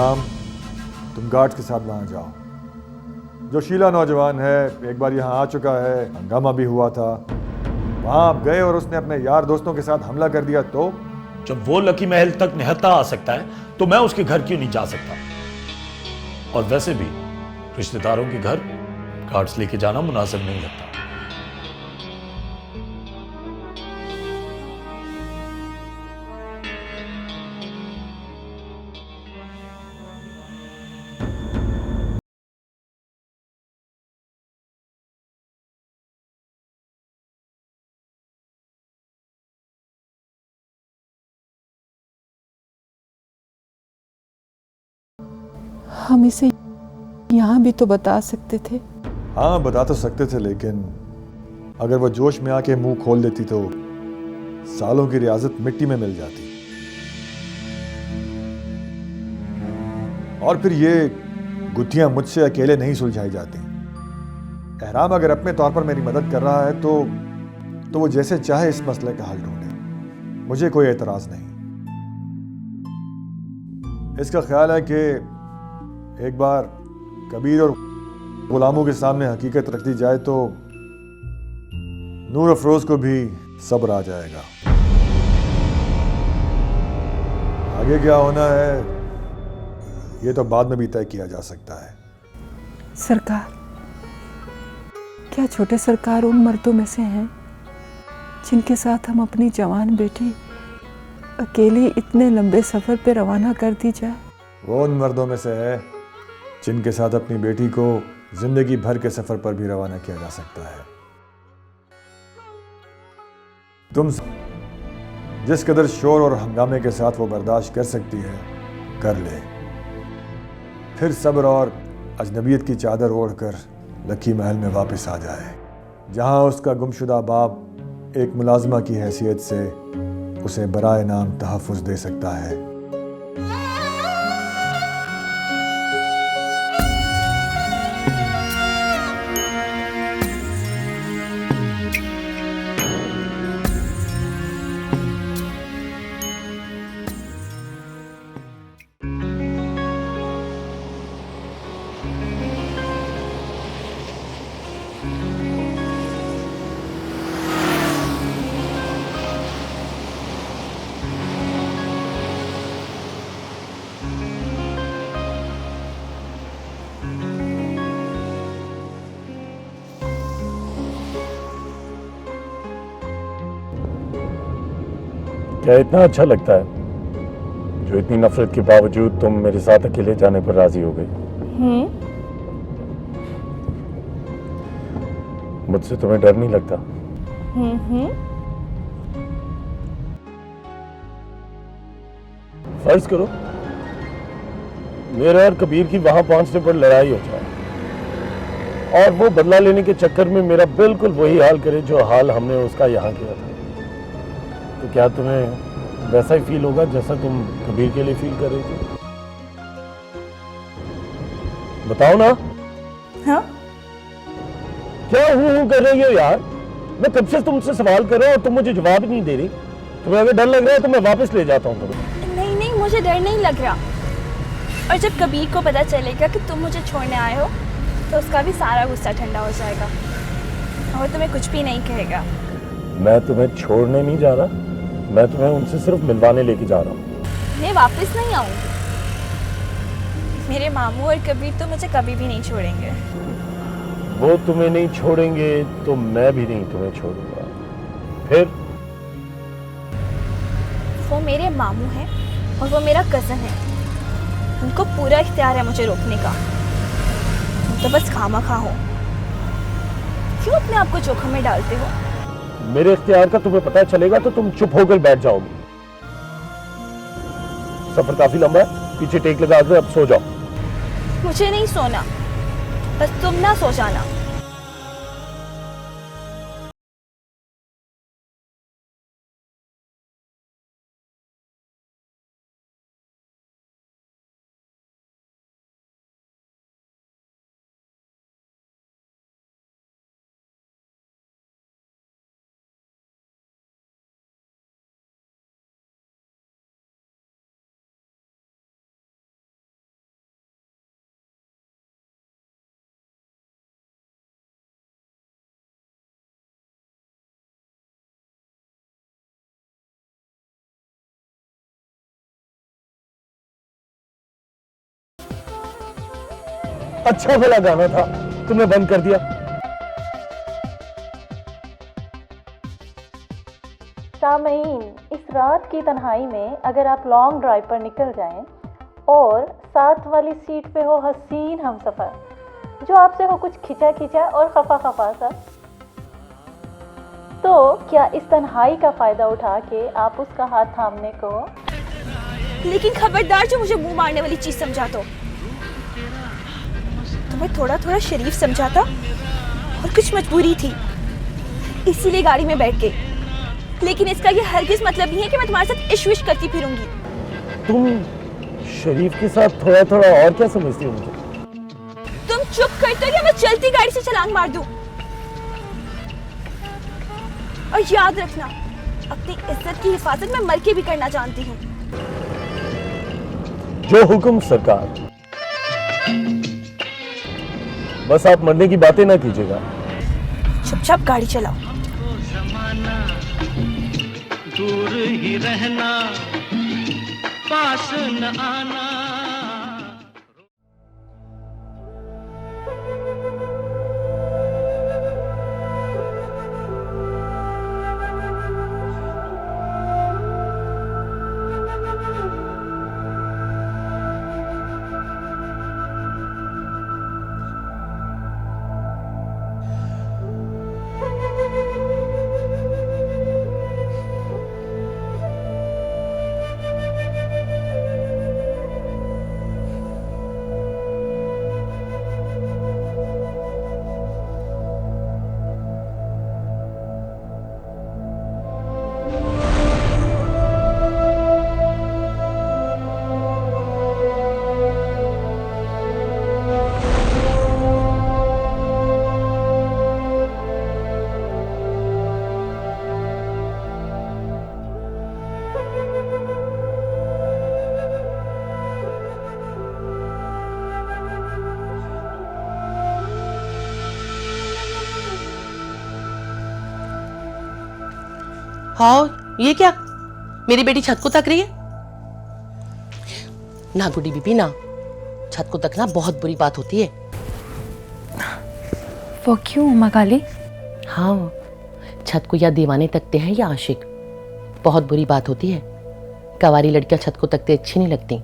राम, तुम गार्ड्स के साथ वहां जाओ। जो शीला नौजवान है एक बार यहां आ चुका है, हंगामा भी हुआ था। वहां आप गए और उसने अपने यार दोस्तों के साथ हमला कर दिया तो? जब वो लकी महल तक निहत्था आ सकता है तो मैं उसके घर क्यों नहीं जा सकता? और वैसे भी रिश्तेदारों के घर गार्ड्स लेके जाना मुनासिब नहीं लगता। हम इसे यहाँ भी तो बता सकते थे। हाँ, बता तो सकते थे, लेकिन अगर वो जोश में आके मुंह खोल देती तो सालों की रियासत मिट्टी में मिल जाती। और फिर ये गुत्थियां मुझसे अकेले नहीं सुलझाई जाती। एहराम अगर अपने तौर पर मेरी मदद कर रहा है तो वो जैसे चाहे इस मसले का हल ढूंढे, मुझे कोई एतराज नहीं। इसका ख्याल है कि एक बार कबीर और गुलामों के सामने हकीकत रख दी जाए तो नूर अफरोज को भी सब्र आ जाएगा। आगे क्या होना है ये तो बाद में भी तय किया जा सकता है। सरकार, क्या छोटे सरकार उन मर्दों में से हैं जिनके साथ हम अपनी जवान बेटी अकेली इतने लंबे सफर पे रवाना कर दी जाए? वो उन मर्दों में से है जिनके साथ अपनी बेटी को जिंदगी भर के सफर पर भी रवाना किया जा सकता है। तुम जिस कदर शोर और हंगामे के साथ वो बर्दाश्त कर सकती है कर ले, फिर सब्र और अजनबियत की चादर ओढ़कर लकी महल में वापस आ जाए, जहां उसका गुमशुदा बाप एक मुलाजमा की हैसियत से उसे बराए नाम तहफ़्फ़ुज़ दे सकता है। क्या इतना अच्छा लगता है जो इतनी नफरत के बावजूद तुम मेरे साथ अकेले जाने पर राजी हो गई? मुझसे तुम्हें डर नहीं लगता? फर्ज करो मेरे और कबीर की वहां पहुंचने पर लड़ाई हो जाए और वो बदला लेने के चक्कर में मेरा बिल्कुल वही हाल करे जो हाल हमने उसका यहाँ किया था, तो क्या तुम्हें वैसा ही फील होगा जैसा तुम कबीर के लिए फील कर रही थी? बताओ ना। हाँ? क्या हूं कर रही हो यार? मैं कब से तुमसे सवाल कर रहा हूं और तुम मुझे जवाब नहीं दे रही। तुम्हें अगर डर लग रहा है तो मैं वापस ले जाता हूं तुम्हें। नहीं नहीं, मुझे डर नहीं लग रहा। और जब कबीर को पता चलेगा कि तुम मुझे छोड़ने आए हो तो उसका भी सारा गुस्सा ठंडा हो जाएगा और तुम्हें कुछ भी नहीं कहेगा। मैं तुम्हें छोड़ने नहीं जा रहा, मैं तुम्हें उनसे सिर्फ मिलवाने लेके जा रहा हूँ। मैं वापस नहीं आऊंगी। मेरे मामू और कबीर तो मुझे कभी भी नहीं छोड़ेंगे। वो तुम्हें नहीं छोड़ेंगे तो मैं भी नहीं तुम्हें छोड़ूंगा। फिर वो मेरे मामू हैं और वो मेरा कज़न है। उनको पूरा इख्तियार है मुझे रोकने का। तुम तो बस खामखा हो। क्यों अपने आप को जोखिम में डालते हो? मेरे इख्तियार का तुम्हें पता चलेगा तो तुम चुप होकर बैठ जाओगी। सफर काफी लंबा है, पीछे टेक लगा कर अब सो जाओ। मुझे नहीं सोना, बस तुम ना सो जाना। अच्छा भला गाना था, तुमने बंद कर दिया। सामईन, इस रात की तन्हाई में अगर आप लॉन्ग ड्राइव पर निकल जाएं और साथ वाली सीट पे हो हसीन हमसफर जो आपसे हो कुछ खिंचा खिंचा और खफा खफा सा, तो क्या इस तन्हाई का फायदा उठा के आप उसका हाथ थामने को? लेकिन खबरदार जो मुझे मुंह मारने वाली चीज समझा तो तुम्हें थोड़ा थोड़ा शरीफ समझाता और कुछ मजबूरी थी इसीलिए गाड़ी में बैठ गई। लेकिन इसका ये हरगिज मतलब नहीं है कि मैं तुम्हारे साथ इश्क विश करती फिरूंगी। तुम शरीफ के साथ थोड़ा थोड़ा और क्या समझती हो मुझे? तुम चुप करते हो या मैं चलती गाड़ी से छलांग मार दूं। और याद रखना, अपनी इज्जत की हिफाजत मैं मर के भी करना जानती हूँ। जो हुक्म सरकार। बस आप मरने की बातें ना कीजिएगा। चुपचाप गाड़ी चलाओ। दूर ही रहना, पास न आना। हाँ, ये क्या? मेरी बेटी छत को तक रही है? ना गुड्डी बीबी ना, छत को तकना बहुत बुरी बात होती है। वो क्यों उमा काली? हाँ, छत को या दीवाने तकते हैं या आशिक, बहुत बुरी बात होती है। कवारी लड़कियां छत को तकते अच्छी नहीं लगती।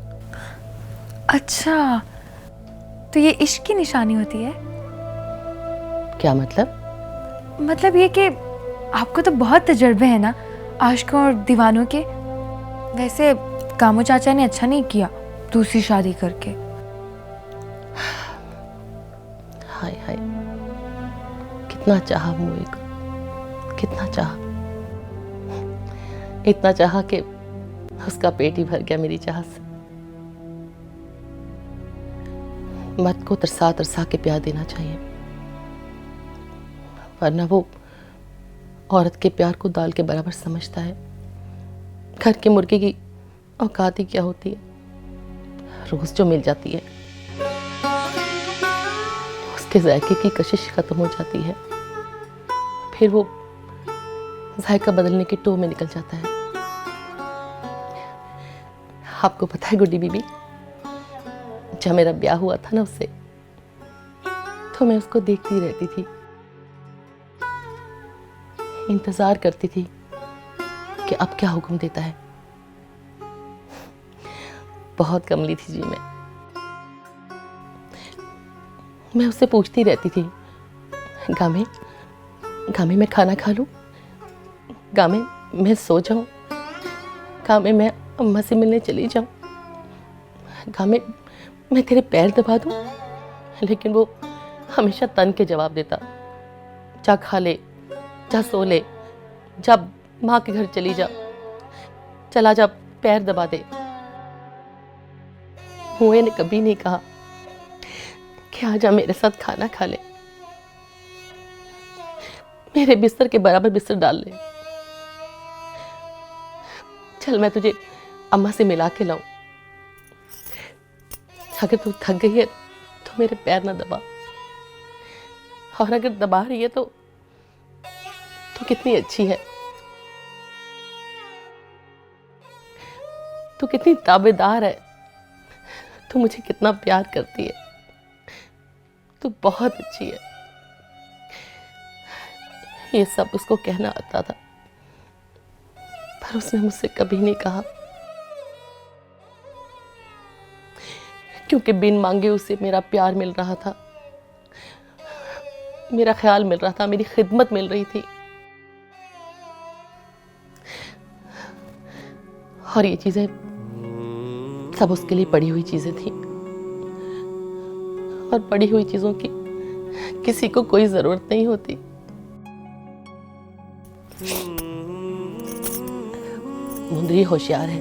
अच्छा, तो ये इश्क की निशानी होती है? क्या मतलब? मतलब ये कि आपको तो बहुत तजुर्बे हैं ना आशिकों और दीवानों के। वैसे कामू चाचा ने अच्छा नहीं किया दूसरी शादी करके। हाय हाय, कितना चाहा मुए को, कितना चाहा, इतना चाहा कि उसका पेट ही भर गया मेरी चाह से। मर्द को तरसा तरसा के प्यार देना चाहिए, वरना वो औरत के प्यार को दाल के बराबर समझता है। घर के मुर्गे की औकात ही क्या होती है, रोज जो मिल जाती है उसके जायके की कशिश खत्म हो जाती है, फिर वो जायका बदलने की टो में निकल जाता है। आपको पता है गुड्डी बीबी, जब मेरा ब्याह हुआ था ना उससे, तो मैं उसको देखती रहती थी, इंतजार करती थी कि अब क्या हुक्म देता है। बहुत कमली थी जी मैं उससे पूछती रहती थी, गामे गामे मैं खाना खा लूं, गामे मैं सो जाऊं, गामे मैं अम्मा से मिलने चली जाऊं, गामे मैं तेरे पैर दबा दूं। लेकिन वो हमेशा तन के जवाब देता, जा खा ले, जा सो ले, जा माँ के घर चली जा, चला जा पैर दबा दे। हुए ने कभी नहीं कहा कि आजा मेरे साथ खाना खा ले, मेरे बिस्तर के बराबर बिस्तर डाल ले, चल मैं तुझे अम्मा से मिला के लाऊं, अगर तू थक गई है तो मेरे पैर ना दबा, और अगर दबा रही है तो कितनी अच्छी है, तू कितनी ताबेदार है, तू मुझे कितना प्यार करती है, तू बहुत अच्छी है, ये सब उसको कहना आता था, पर उसने मुझसे कभी नहीं कहा, क्योंकि बिन मांगे उसे मेरा प्यार मिल रहा था, मेरा ख्याल मिल रहा था, मेरी खिदमत मिल रही थी। और ये चीजें सब उसके लिए पड़ी हुई चीजें थी, और पड़ी हुई चीजों की किसी को कोई जरूरत नहीं होती। मुंदरी होशियार है,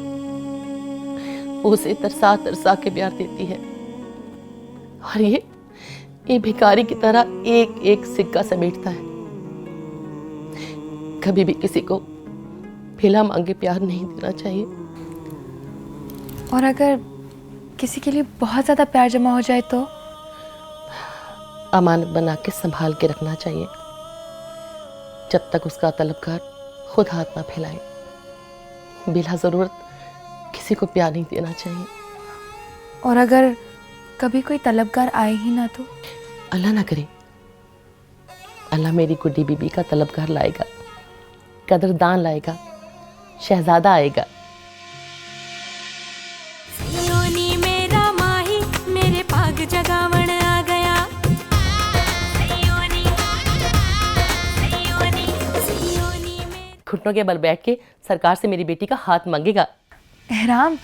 वो उसे तरसा तरसा के प्यार देती है, और ये भिखारी की तरह एक एक सिक्का समेटता है। कभी भी किसी को बिना मांगे प्यार नहीं देना चाहिए। और अगर किसी के लिए बहुत ज़्यादा प्यार जमा हो जाए तो अमानत बना के संभाल के रखना चाहिए, जब तक उसका तलबगार खुद हाथ ना फैलाए। बिला ज़रूरत किसी को प्यार नहीं देना चाहिए। और अगर कभी कोई तलबगार आए ही ना तो? अल्लाह ना करे, अल्लाह मेरी गुड्डी बीबी का तलबगार लाएगा, कदरदान लाएगा, शहजादा आएगा। मेरा माही मेरे पाग जगावण आ गया। घुटनों के बल बैठ के सरकार से मेरी बेटी का हाथ मांगेगा। एहराम?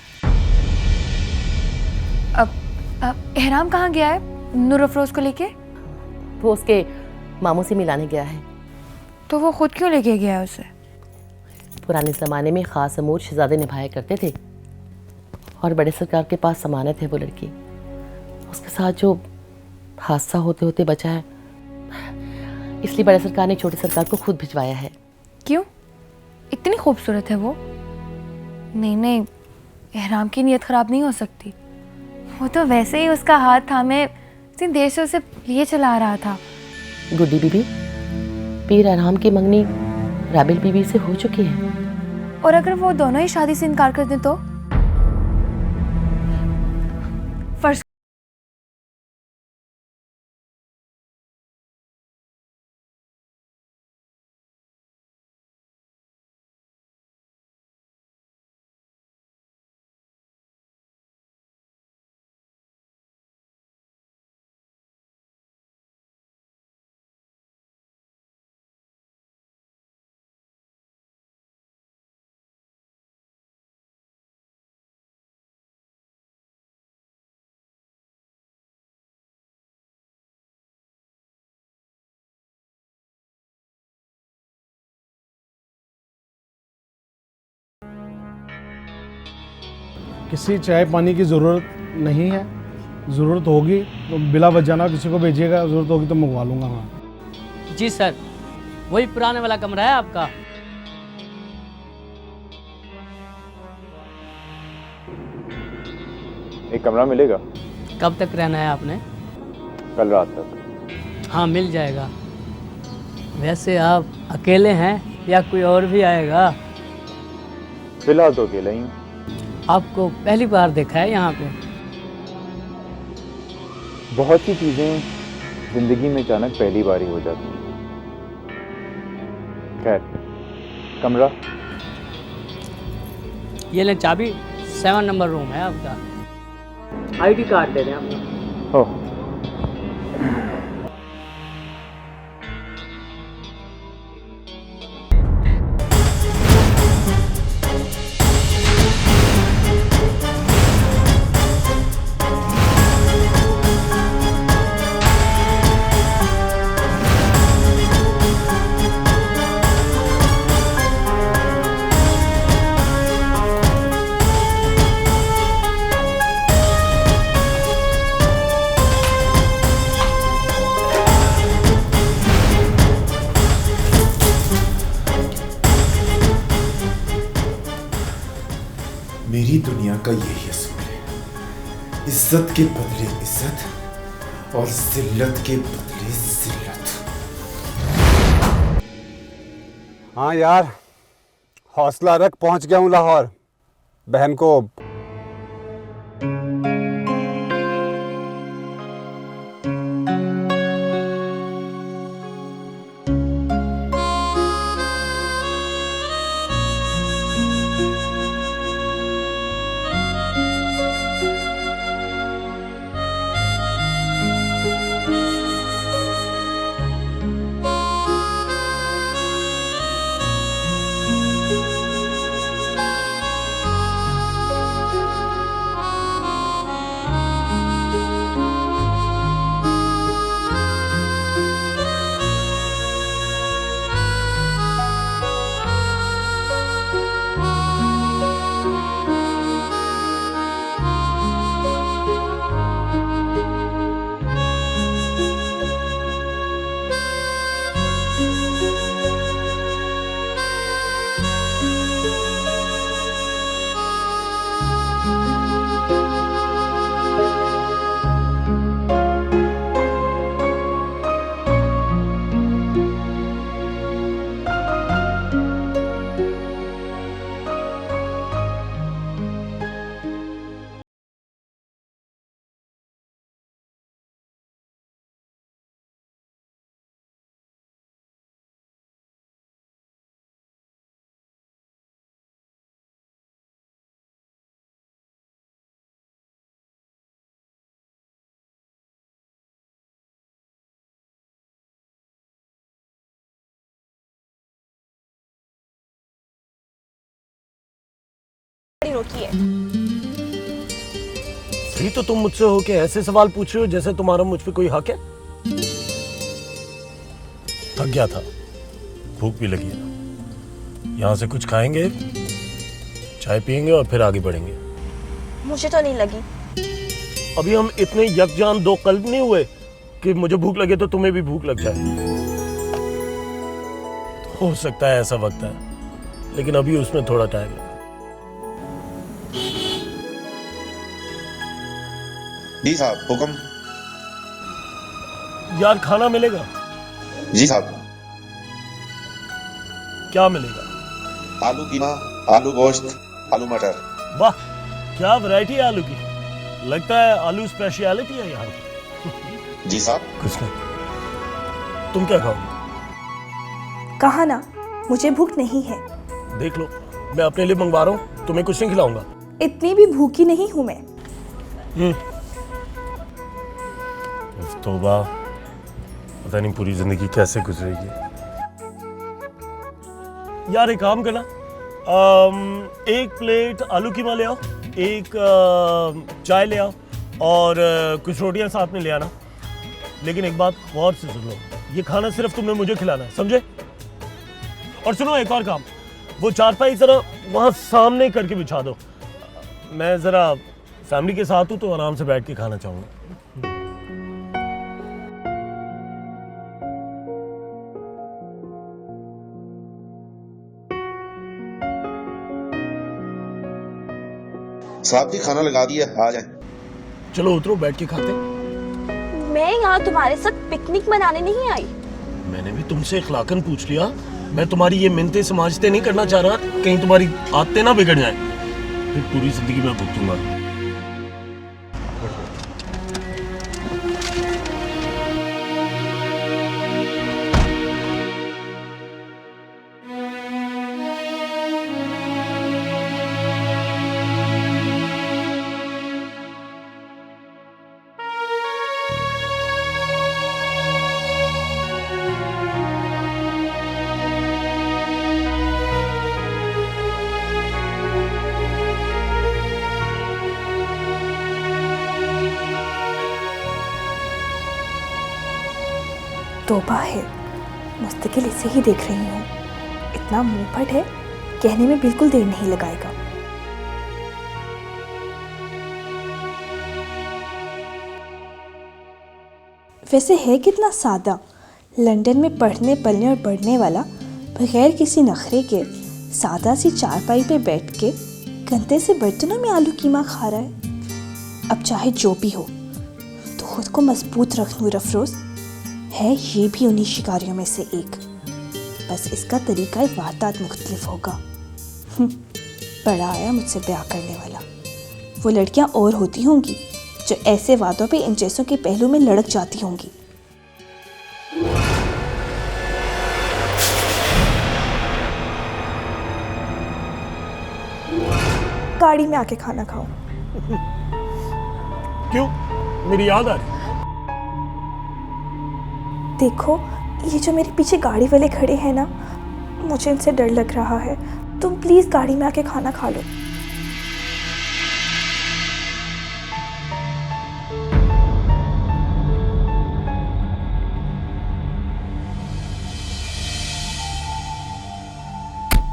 अब एहराम कहाँ गया है नूर अफरोज को लेके? वो उसके मामू से मिलाने गया है। तो वो खुद क्यों लेके गया है उसे? पुराने ज़माने में ख़ास अमूर शहजादे निभाया करते थे, और बड़े सरकार के पास समानत है वो लड़की। उसके साथ जो हादसा होते होते बचा है, इसलिए बड़े सरकार ने छोटे सरकार को खुद भिजवाया है। क्यों? इतनी खूबसूरत है वो? नहीं नहीं, एहराम की नीयत ख़राब नहीं हो सकती। वो तो वैसे ही उसका हाथ थामे इतनी देर से उसे लिए चला रहा था। गुड्डी बीबी, पीर एहराम की मंगनी राबिल बीबी से हो चुकी है। और अगर वो दोनों ही शादी से इनकार कर दें तो? फर्ज किसी चाय पानी की ज़रूरत नहीं है। ज़रूरत होगी तो बिला वजाना किसी को भेजिएगा, ज़रूरत होगी तो मंगवा लूँगा मैं। जी सर, वही पुराने वाला कमरा है आपका। एक कमरा मिलेगा? कब तक रहना है आपने? कल रात तक। हाँ मिल जाएगा। वैसे आप अकेले हैं या कोई और भी आएगा? फिलहाल तो अकेला ही हूँ। आपको पहली बार देखा है यहाँ पे? बहुत सी चीज़ें ज़िंदगी में अचानक पहली बार ही हो जाती हैं। खैर, कमरा? ये लें चाबी, 7 नंबर रूम है आपका। आईडी कार्ड दे दें आपको। हो। मेरी दुनिया का यही असूल है, इज्जत के बदले इज्जत और जिल्लत के बदले जिल्लत। हाँ यार, हौसला रख, पहुंच गया हूँ लाहौर। बहन को रोकिए। भी तो तुम मुझसे होके ऐसे सवाल पूछ रहे हो जैसे तुम्हारा मुझ पे कोई हक है। थक गया था, भूख भी लगी है। यहाँ से कुछ खाएंगे, चाय पियेंगे और फिर आगे बढ़ेंगे। मुझे तो नहीं लगी। अभी हम इतने यकजान दो कल्ब नहीं हुए कि मुझे भूख लगे तो तुम्हें भी भूख लग जाए। हो सकता है ऐसा वक्त है, लेकिन अभी उसमें थोड़ा टाइम है। जी साहब, हुक्म। यार खाना मिलेगा? जी साहब। क्या मिलेगा? आलू कीमा, आलू गोश्त, आलू मटर। वाह, क्या वैरायटी है आलू की। लगता है आलू स्पेशलिटी है यहाँ की। जी साहब। कुछ नहीं। तुम क्या खाओगे? कहा ना, मुझे भूख नहीं है। देख लो, मैं अपने लिए मंगवा रहा हूँ, तुम्हें कुछ नहीं खिलाऊंगा। इतनी भी भूखी नहीं हूँ मैं। तौबा, पता नहीं पूरी जिंदगी कैसे गुजरेगी। यार एक काम करना, एक प्लेट आलू कीमा ले आओ, एक चाय ले आओ और कुछ रोटियां साथ में ले आना। लेकिन एक बात गौर से सुन लो, ये खाना सिर्फ तुमने मुझे खिलाना है, समझे? और सुनो एक और काम, वो चारपाई जरा वहां सामने करके बिछा दो। मैं जरा फैमिली के साथ हूं तो आराम से बैठ के खाना चाहूंगा। साहब जी खाना लगा दिया, आ जाए। चलो उतरो, बैठ के खाते। मैं यहाँ तुम्हारे साथ पिकनिक मनाने नहीं आई। मैंने भी तुमसे इखलाकन पूछ लिया। मैं तुम्हारी ये मिन्नतें समाजते नहीं करना चाह रहा, कहीं तुम्हारी आदतें ना बिगड़ जाएं, फिर पूरी जिंदगी मैं भुगतूंगा। तौबा है, मुस्तकिल इसे ही देख रही हूँ। इतना मुंहफट है, कहने में बिल्कुल देर नहीं लगाएगा। वैसे है कितना सादा, लंदन में पढ़ने पलने और बढ़ने वाला, बगैर किसी नखरे के सादा सी चारपाई पे बैठ के गंदे से बर्तनों में आलू कीमा खा रहा है। अब चाहे जो भी हो, तो खुद को मजबूत रख नूर अफरोज है, ये भी उन्हीं शिकारियों में से एक। बस इसका तरीका वारदात मुख्तलिफ होगा। बड़ा आया मुझसे ब्याह करने वाला। वो लड़कियां और होती होंगी जो ऐसे वादों पे इन जैसों के पहलू में लड़क जाती होंगी। गाड़ी में आके खाना खाओ। क्यों? मेरी याद आ रही? देखो, ये जो मेरे पीछे गाड़ी वाले खड़े हैं ना, मुझे इनसे डर लग रहा है। तुम प्लीज गाड़ी में आके खाना खा लो।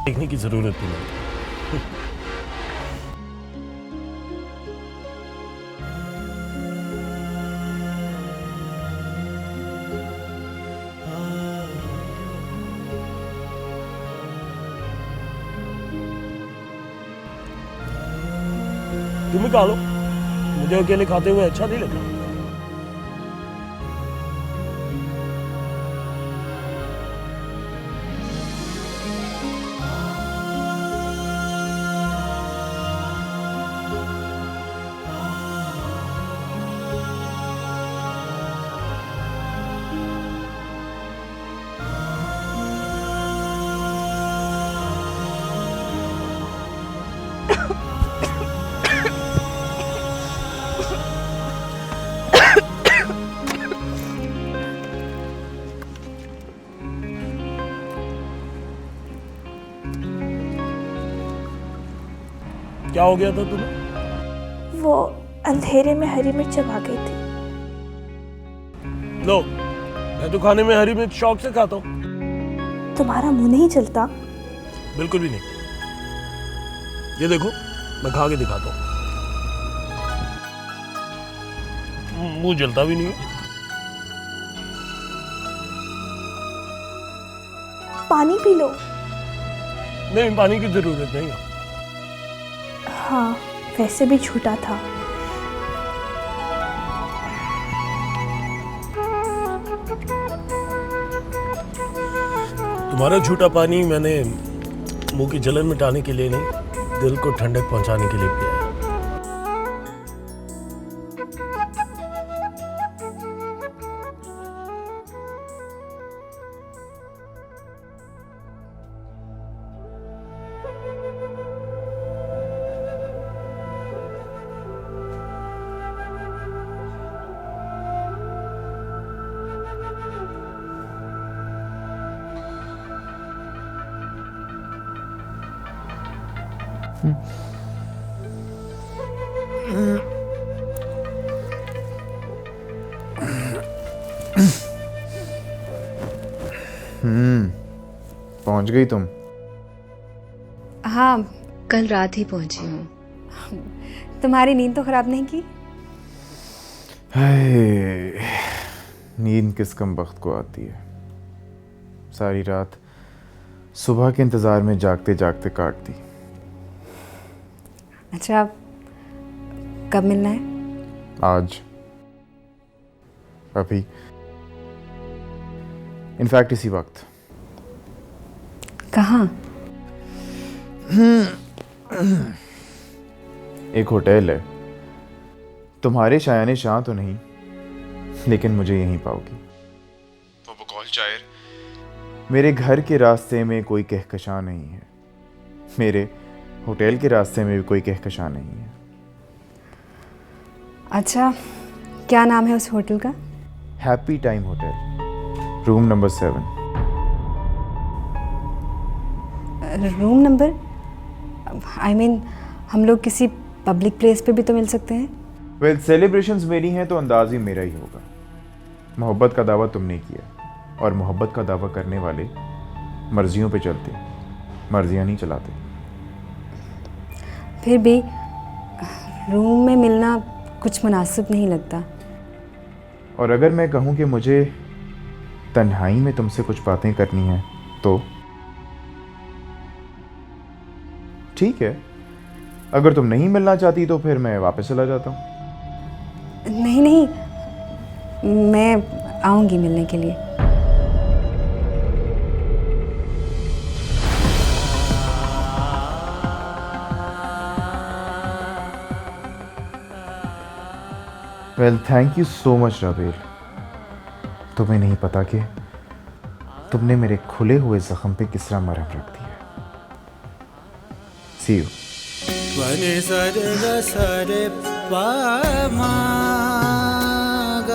देखने की जरूरत भी नहीं। तुम ही खा लो, मुझे अकेले खाते हुए अच्छा नहीं लगता। क्या हो गया था तुम्हें? वो अंधेरे में हरी मिर्च चबा गई थी। लो, मैं तो खाने में हरी मिर्च शौक से खाता हूँ। तुम्हारा मुंह नहीं चलता? बिल्कुल भी नहीं। ये देखो, मैं खा के दिखाता हूँ। मुंह जलता भी नहीं है। पानी पी लो। नहीं, पानी की जरूरत नहीं है। हाँ, वैसे भी झूठा था। तुम्हारा झूठा पानी मैंने मुंह की जलन मिटाने के लिए नहीं, दिल को ठंडक पहुंचाने के लिए पिया है। पहुंच गई तुम? हाँ, कल रात ही पहुंची हूँ। तुम्हारी नींद तो खराब नहीं की? हाय, नींद किस कम वक्त को आती है। सारी रात सुबह के इंतजार में जागते जागते काट दी। अच्छा, कब मिलना है? आज, अभी, इनफैक्ट इसी वक्त। कहाँ? एक होटल है। तुम्हारे शायाने शाह तो नहीं, लेकिन मुझे यहीं पाओगी। वो बकौल शायर, मेरे घर के रास्ते में कोई कहकशां नहीं है, मेरे होटल के रास्ते में भी कोई कहकशां नहीं है। अच्छा, क्या नाम है उस होटल का? Happy time hotel, room number 7। Room number? I mean, हम लोग किसी पब्लिक प्लेस पे भी तो मिल सकते हैं। वेल, सेलिब्रेशंस मेरी हैं तो अंदाज ही मेरा ही होगा। मोहब्बत का दावा तुमने किया, और मोहब्बत का दावा करने वाले मर्जियों पे चलते, मर्जियां नहीं चलाते। फिर भी रूम में मिलना कुछ मुनासिब नहीं लगता। और अगर मैं कहूँ कि मुझे तन्हाई में तुमसे कुछ बातें करनी हैं तो ठीक है। अगर तुम नहीं मिलना चाहती तो फिर मैं वापस चला जाता हूँ। नहीं नहीं, मैं आऊँगी मिलने के लिए। Well, thank you so much राबेल। तुम्हें नहीं पता कि तुमने मेरे खुले हुए जख्म पे किस तरह मरहम रख दिया। सी यू। वने सरे ग सरे पा मा ग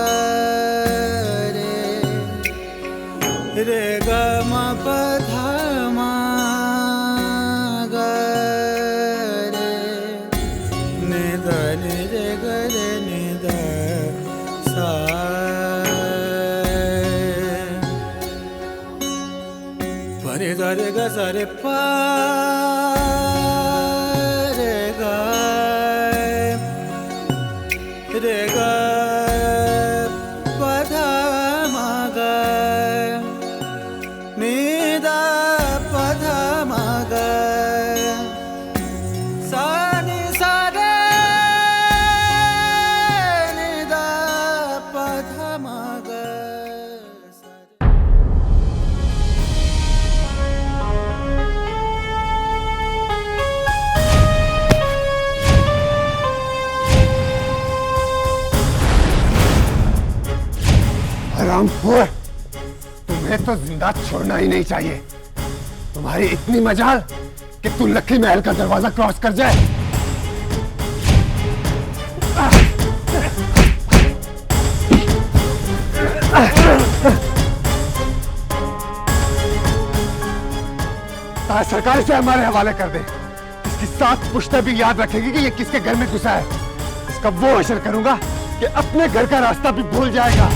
रे ग म प ध मा ग रे नि ध नि रे ग रे नि ध सा वने सरे ग सरे पा हरामखोर, तुम्हें तो जिंदा छोड़ना ही नहीं चाहिए। तुम्हारी इतनी मजाल कि तू लक्की महल का दरवाजा क्रॉस कर जाए। ताज सरकार से हमारे हवाले कर दे। इसकी 7 पुश्तें भी याद रखेगी कि ये किसके घर में घुसा है। इसका वो असर करूंगा कि अपने घर का रास्ता भी भूल जाएगा।